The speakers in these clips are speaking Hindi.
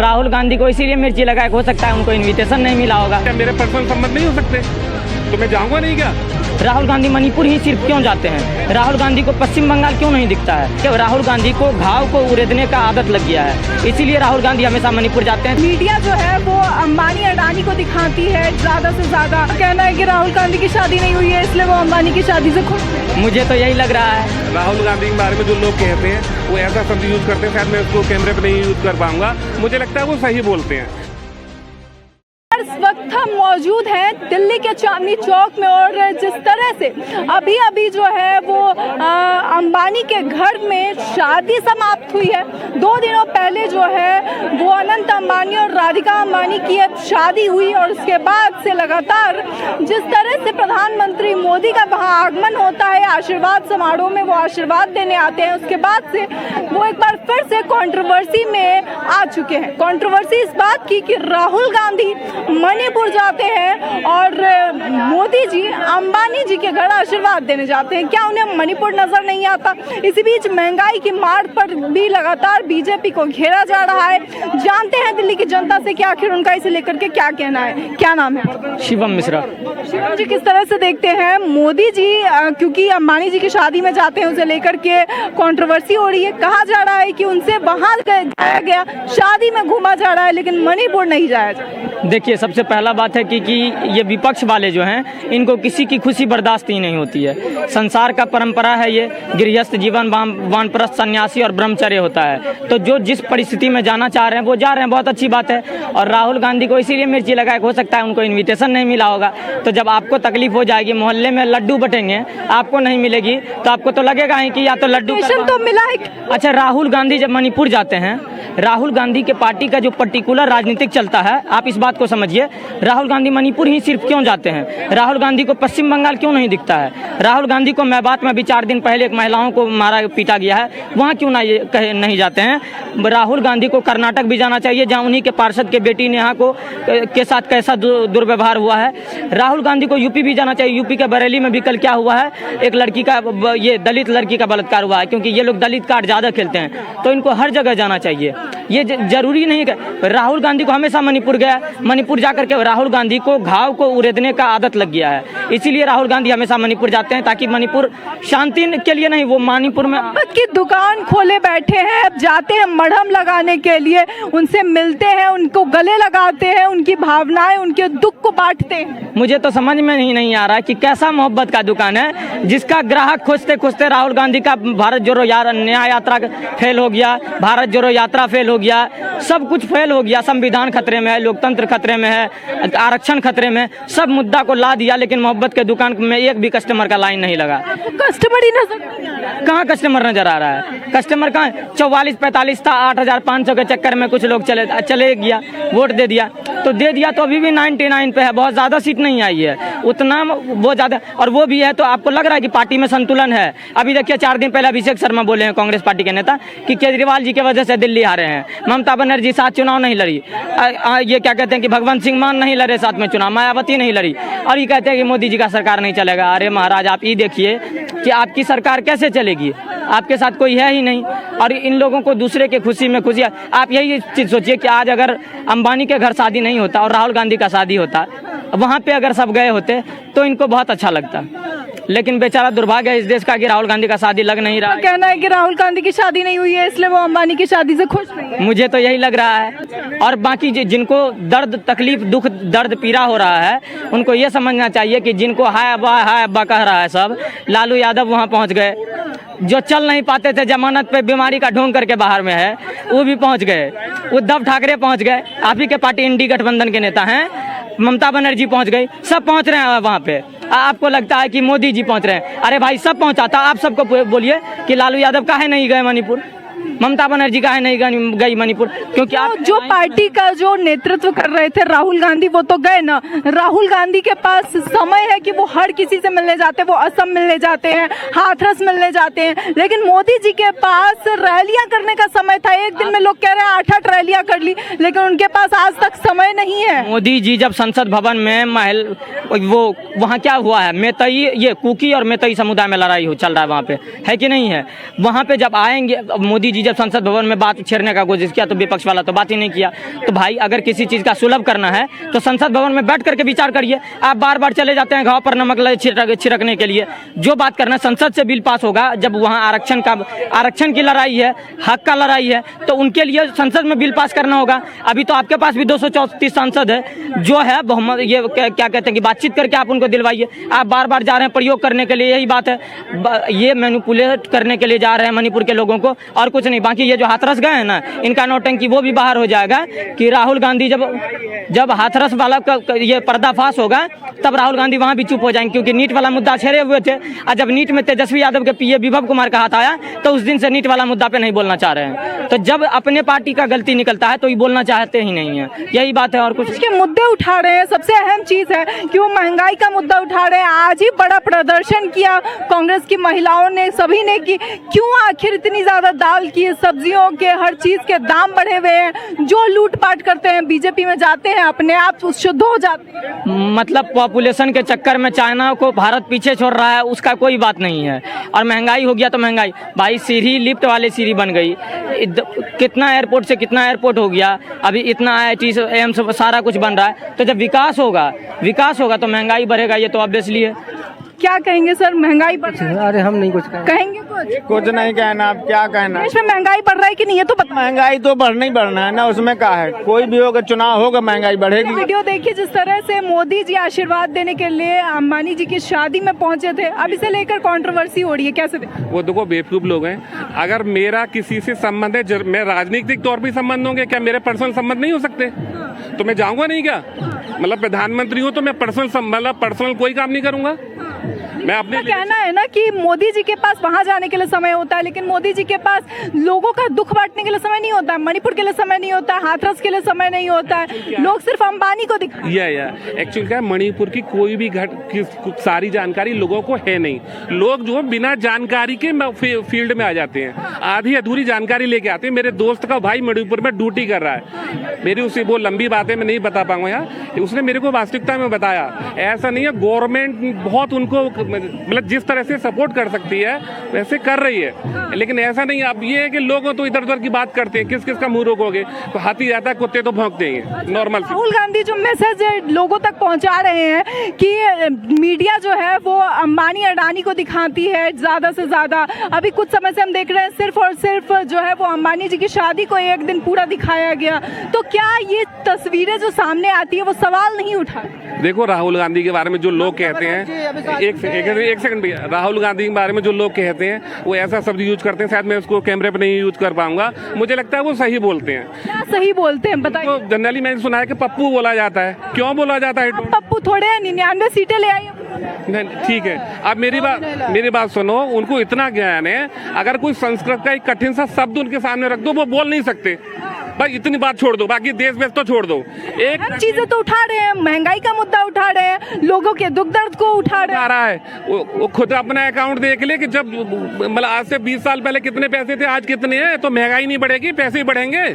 राहुल गांधी को इसीलिए मिर्ची लगाए, हो सकता है उनको इनविटेशन नहीं मिला होगा। क्या मेरे पर्सनल संबंध नहीं हो सकते तो मैं जाऊंगा नहीं क्या? राहुल गांधी मणिपुर ही सिर्फ क्यों जाते हैं? राहुल गांधी को पश्चिम बंगाल क्यों नहीं दिखता है? कि राहुल गांधी को घाव को उड़ेदने का आदत लग गया है, इसीलिए राहुल गांधी हमेशा मणिपुर जाते हैं। मीडिया जो है वो अंबानी अडानी को दिखाती है ज्यादा से ज्यादा। कहना है कि राहुल गांधी की शादी नहीं हुई है इसलिए वो अंबानी की शादी से खुश हैं। मुझे तो यही लग रहा है। राहुल गांधी के बारे में जो लोग कहते हैं वो ऐसा शब्द यूज करते हैं, शायद मैं उसको कैमरे पे नहीं यूज कर पाऊंगा, मुझे लगता है वो सही बोलते हैं। इस वक्त हम मौजूद हैं दिल्ली के चांदनी चौक में और जिस तरह से अभी जो है वो अंबानी के घर में शादी समाप्त हुई है। 2 दिनों पहले जो है वो अनंत अंबानी और राधिका अंबानी की शादी हुई और उसके बाद से लगातार जिस तरह से प्रधानमंत्री मोदी का वहाँ आगमन होता है आशीर्वाद समारोह में, वो आशीर्वाद देने आते हैं, उसके बाद से वो एक बार फिर से कंट्रोवर्सी में आ चुके हैं। कंट्रोवर्सी इस बात की कि राहुल गांधी मणिपुर जाते हैं और मोदी जी अंबानी जी के घर आशीर्वाद देने जाते हैं। क्या उन्हें मणिपुर नजर नहीं आता? इसी बीच महंगाई की मार पर भी लगातार बीजेपी को घेरा जा रहा है। जानते हैं दिल्ली की जनता से कि आखिर उनका इसे लेकर के क्या कहना है। क्या नाम है? शिवम मिश्रा। शिवम जी, किस तरह से देखते हैं मोदी जी क्योंकि अंबानी जी की शादी में जाते हैं उसे लेकर के कंट्रोवर्सी हो रही है, कहा जा रहा है कि उनसे वहां जाया गया, शादी में घूमा जा रहा है लेकिन मणिपुर नहीं जाया जाए। देखिए, सबसे पहला बात है कि ये विपक्ष वाले जो हैं इनको किसी की खुशी बर्दाश्त ही नहीं होती है। संसार का परंपरा है ये, गृहस्थ जीवन वानप्रस्थ सन्यासी और ब्रह्मचर्य होता है। तो जो जिस परिस्थिति में जाना चाह रहे हैं वो जा रहे हैं, बहुत अच्छी बात है। और राहुल गांधी को इसीलिए मिर्ची लगाए, हो सकता है उनको इन्विटेशन नहीं मिला होगा। तो जब आपको तकलीफ हो जाएगी, मोहल्ले में लड्डू बटेंगे, आपको नहीं मिलेगी तो आपको तो लगेगा ही कि या तो लड्डू तो मिला है। अच्छा, राहुल गांधी जब मणिपुर जाते हैं, राहुल गांधी के पार्टी का जो पर्टिकुलर राजनीतिक चलता है, आप इस बात को समझिए। राहुल गांधी मणिपुर ही सिर्फ क्यों जाते हैं? राहुल गांधी को पश्चिम बंगाल क्यों नहीं दिखता है? राहुल गांधी को मैबात में भी 4 दिन पहले एक महिलाओं को मारा पीटा गया है, वहाँ क्यों नहीं जाते हैं? राहुल गांधी को कर्नाटक भी जाना चाहिए, जहाँ उन्हीं के पार्षद के बेटी नेहा को के साथ कैसा दुर्व्यवहार हुआ है। राहुल गांधी को यूपी भी जाना चाहिए। यूपी के बरेली में भी कल क्या हुआ है, एक लड़की का, ये दलित लड़की का बलात्कार हुआ है, क्योंकि ये लोग दलित कार्ड ज़्यादा खेलते हैं। तो इनको हर जगह जाना चाहिए। ये जरूरी नहीं है। राहुल गांधी को हमेशा मणिपुर गया, मणिपुर जाकर के राहुल गांधी को घाव को उड़ेदने का आदत लग गया है, इसीलिए राहुल गांधी हमेशा मणिपुर जाते हैं, ताकि मणिपुर शांति के लिए नहीं, वो मणिपुर में की दुकान खोले बैठे हैं, अब जाते हैं मरहम लगाने के लिए, उनसे मिलते हैं, उनको गले लगाते हैं, उनकी भावनाएं, उनके दुख को बांटते हैं। मुझे तो समझ में नहीं आ रहा कि कैसा मोहब्बत का दुकान है, जिसका ग्राहक खोजते खोजते राहुल गांधी का भारत जोड़ो न्याय यात्रा फेल हो गया, भारत जोड़ो यात्रा फेल हो गया, सब कुछ फेल हो गया। संविधान खतरे में है, लोकतंत्र खतरे में है, आरक्षण खतरे में, सब मुद्दा को ला दिया, लेकिन मोहब्बत के दुकान में एक भी कस्टमर का लाइन नहीं लगा। कस्टमर ही नजर, कहाँ कस्टमर नजर आ रहा है? कस्टमर कहाँ? 44-45 था, 8500 के चक्कर में कुछ लोग चले गया, वोट दे दिया तो अभी भी 99 पे है, बहुत ज्यादा सीट नहीं आई है उतना, वो ज्यादा। और वो भी है तो आपको लग रहा है कि पार्टी में संतुलन है। अभी देखिए, 4 दिन पहले अभिषेक शर्मा बोले हैं, कांग्रेस पार्टी के नेता, कि केजरीवाल जी की वजह से दिल्ली हारे हैं। ममता बनर्जी साथ चुनाव नहीं लड़ी, ये क्या कहते हैं कि भगवंत सिंह मान नहीं लड़े साथ में चुनाव, मायावती नहीं लड़ी, और ये कहते हैं कि मोदी जी का सरकार नहीं चलेगा। अरे महाराज, आप ये देखिए कि आपकी सरकार कैसे चलेगी, आपके साथ कोई है ही नहीं। और इन लोगों को दूसरे के खुशी में खुशी, आप यही चीज सोचिए कि आज अगर अंबानी के घर शादी नहीं होता और राहुल गांधी का शादी होता, वहाँ पे अगर सब गए होते तो इनको बहुत अच्छा लगता। लेकिन बेचारा दुर्भाग्य है इस देश का कि राहुल गांधी का शादी लग नहीं रहा। कहना है कि राहुल गांधी की शादी नहीं हुई है इसलिए वो अंबानी की शादी से खुश नहीं है। मुझे तो यही लग रहा है। और बाकी जिनको दर्द तकलीफ दुख दर्द पीड़ा हो रहा है, उनको ये समझना चाहिए कि जिनको हाय अब्बा कह रहा है सब, लालू यादव वहाँ पहुँच गए। जो चल नहीं पाते थे, जमानत पे बीमारी का ढोंग करके बाहर में है, वो भी पहुँच गए। उद्धव ठाकरे पहुँच गए, आप ही के पार्टी इंडी गठबंधन के नेता हैं। ममता बनर्जी पहुँच गई, सब पहुँच रहे हैं वहाँ पे। आपको लगता है कि मोदी जी पहुँच रहे हैं? अरे भाई, सब पहुँचा था। आप सबको बोलिए कि लालू यादव काहे नहीं गए मणिपुर, ममता बनर्जी काहे नहीं गई मणिपुर? क्योंकि आप जो पार्टी का जो नेतृत्व कर रहे थे राहुल गांधी, वो तो गए ना। राहुल गांधी के पास समय है कि वो हर किसी से मिलने जाते हैं, वो असम मिलने जाते हैं, हाथरस मिलने जाते हैं, लेकिन मोदी जी के पास रैलियां करने का समय था। एक दिन में लोग कह रहे हैं 8 रैलियां कर ली, लेकिन उनके पास आज तक समय नहीं है। मोदी जी जब संसद भवन में वो वहाँ क्या हुआ है, मेतई, ये कुकी और मेतई समुदाय में लड़ाई चल रहा है वहाँ पे, है कि नहीं है? वहाँ पे जब आएंगे मोदी जी, जब संसद भवन में बात छेड़ने का कोशिश किया तो विपक्ष वाला तो बात ही नहीं किया। तो भाई अगर किसी चीज़ का सुलभ करना है तो संसद भवन में बैठ करके विचार करिए। आप बार बार चले जाते हैं घाव पर नमक छिड़कने के लिए। जो बात करना है संसद से बिल पास होगा, जब वहाँ आरक्षण की लड़ाई है, हक का लड़ाई है, तो उनके लिए संसद में बिल पास करना होगा। अभी तो आपके पास भी 234 सांसद है, जो है बहुमत, ये क्या कहते हैं कि बातचीत करके आप उनको दिलवाइए। आप बार बार जा रहे हैं प्रयोग करने के लिए, यही बात है, ये मैनिपुलेट करने के लिए जा रहे हैं मणिपुर के लोगों को, और कुछ नहीं। बाकी ये जो हाथरस गए हैं ना, इनका नौटंकी वो भी बाहर हो जाएगा कि राहुल गांधी जब हाथरस वाला ये पर्दाफाश होगा तब राहुल गांधी वहाँ भी चुप हो जाएंगे, क्योंकि नीट वाला मुद्दा छेड़े हुए थे। और जब नीट में तेजस्वी यादव के पीए विभव कुमार का हाथ आया तो उस दिन से नीट वाला मुद्दा पे नहीं बोलना चाह रहे हैं। तो जब अपने पार्टी का गलती निकलता है तो ये बोलना चाहते ही नहीं है, यही बात है और कुछ। के मुद्दे उठा रहे हैं, सबसे अहम चीज है कि वो महंगाई का मुद्दा उठा रहे हैं। आज ही बड़ा प्रदर्शन किया कांग्रेस की महिलाओं ने, सभी ने की। क्यों आखिर इतनी ज्यादा दाल की, सब्जियों के, हर चीज के दाम बढ़े हुए हैं। जो लूटपाट करते हैं बीजेपी में जाते हैं अपने आप शुद्ध हो जाते हैं। मतलब पॉपुलेशन के चक्कर में चाइना को भारत पीछे छोड़ रहा है, उसका कोई बात नहीं है। और महंगाई हो गया तो महंगाई, भाई सीढ़ी लिफ्ट वाली सीढ़ी बन गई, कितना एयरपोर्ट से कितना एयरपोर्ट हो गया, अभी इतना IIT एम्स सारा कुछ बन रहा है। तो जब विकास होगा तो महंगाई बढ़ेगा, ये तो ऑब्वियसली है। क्या कहेंगे सर, महंगाई बढ़ रही है? अरे हम नहीं कुछ कहेंगे कुछ नहीं कहना। आप क्या कहना, देश में महंगाई बढ़ रहा है कि नहीं, ये तो पता। महंगाई तो बढ़ना ही बढ़ना है ना, उसमें क्या है, कोई भी होगा चुनाव होगा महंगाई बढ़ेगी। वीडियो देखिए जिस तरह से मोदी जी आशीर्वाद देने के लिए अंबानी जी की शादी में पहुंचे थे, अब इसे लेकर कंट्रोवर्सी हो रही है, कैसे वो देखो बेवकूफ लोग हैं। अगर मेरा किसी से संबंध है, मैं राजनीतिक तौर पर संबंध होंगे क्या, मेरे पर्सनल संबंध नहीं हो सकते? तो मैं जाऊंगा नहीं क्या? मतलब प्रधानमंत्री हूँ तो मैं पर्सनल कोई काम नहीं करूंगा। मैं अपने कहना है ना कि मोदी जी के पास वहां जाने के लिए समय होता है, लेकिन मोदी जी के पास लोगों का दुख बांटने के लिए समय नहीं होता है, मणिपुर के लिए समय नहीं होता है, हाथरस के लिए समय नहीं होता है। लोग सिर्फ अंबानी को दिखा एक्चुअली क्या है, मणिपुर की कोई भी सारी जानकारी लोगों को है नहीं। लोग जो बिना जानकारी के फील्ड में आ जाते हैं, आधी अधूरी जानकारी लेके आते हैं। मेरे दोस्त का भाई मणिपुर में ड्यूटी कर रहा है, मेरी उसे वो लंबी बातें मैं नहीं बता पाऊंगा यहाँ, उसने मेरे को वास्तविकता में बताया। ऐसा नहीं है, गवर्नमेंट बहुत उनको मतलब जिस तरह से सपोर्ट कर सकती है वैसे कर रही है, लेकिन ऐसा नहीं। अब ये है कि लोग तो इधर उधर की बात करते हैं, किस किस का मुंह रोकोगे? तो हाथी जाता है, कुत्ते तो भौंकते हैं, नॉर्मल। राहुल गांधी जो मैसेज लोगों तक पहुंचा रहे हैं कि मीडिया जो है वो अंबानी अडानी को दिखाती है ज्यादा से ज्यादा। अभी कुछ समय से हम देख रहे हैं सिर्फ और सिर्फ जो है वो अंबानी जी की शादी को एक दिन पूरा दिखाया गया। तो क्या ये तस्वीरें जो सामने आती है वो सवाल नहीं उठा? देखो राहुल गांधी के बारे में जो लोग कहते हैं, एक सेकंड भैया, राहुल गांधी के बारे में जो लोग कहते हैं वो ऐसा शब्द यूज करते हैं, शायद मैं उसको कैमरे पे नहीं यूज कर पाऊंगा, मुझे लगता है वो सही बोलते हैं। क्या सही बोलते हैं बताइए? तो जनरली मैंने सुना है कि पप्पू बोला जाता है। क्यों बोला जाता है? पप्पू थोड़े 99 सीटें ले आई। नहीं ठीक है, अब मेरी बात सुनो, उनको इतना ज्ञान है, अगर कोई संस्कृत का एक कठिन सा शब्द उनके सामने रख दो वो बोल नहीं सकते। भाई इतनी बात छोड़ दो, बाकी देश वेश तो छोड़ दो। एक चीजें तो उठा रहे हैं, महंगाई का मुद्दा उठा रहे हैं, लोगों के दुख दर्द को उठा रहा है। वो खुद अपना अकाउंट देख ले कि जब मतलब आज से 20 साल पहले कितने पैसे थे, आज कितने हैं। तो महंगाई नहीं बढ़ेगी, पैसे ही बढ़ेंगे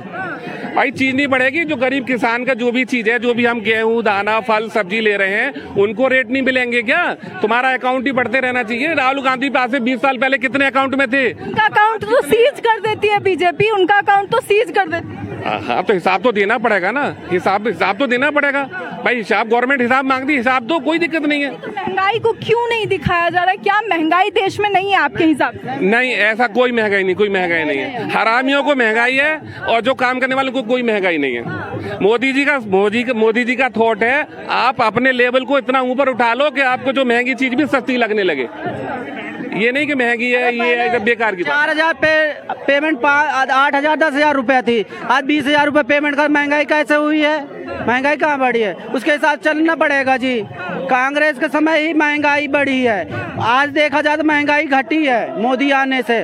भाई, चीज नहीं बढ़ेगी। जो गरीब किसान का जो भी चीज है, जो भी हम गेहूं दाना फल सब्जी ले रहे हैं, उनको रेट नहीं मिलेंगे क्या? तुम्हारा अकाउंट ही बढ़ते रहना चाहिए। राहुल गांधी पास से 20 साल पहले कितने अकाउंट में थे? उनका अकाउंट तो सीज कर देती है बीजेपी, उनका अकाउंट तो सीज कर देती है। हाँ तो हिसाब तो देना पड़ेगा ना, हिसाब तो देना पड़ेगा भाई। हिसाब गवर्नमेंट हिसाब मांगती, हिसाब दो, कोई दिक्कत नहीं है। तो महंगाई को क्यों नहीं दिखाया जा रहा है? क्या महंगाई देश में नहीं है आपके हिसाब से? नहीं, ऐसा कोई महंगाई नहीं, कोई महंगाई नहीं है। हरामियों को महंगाई है और जो काम करने वालों को कोई महंगाई नहीं है। मोदी जी का थॉट है, आप अपने लेवल को इतना ऊपर उठा लो कि आपको जो महंगी चीज भी सस्ती लगने लगे। ये नहीं कि महंगी है, ये है बेकार की बात। 4000 पेमेंट 8000 10,000 रुपए थी, आज 20,000 रुपए पेमेंट कर। महंगाई कैसे हुई है? महंगाई कहाँ बढ़ी है? उसके हिसाब चलना पड़ेगा जी। कांग्रेस के समय ही महंगाई बढ़ी है, आज देखा जाए तो महंगाई घटी है मोदी आने से।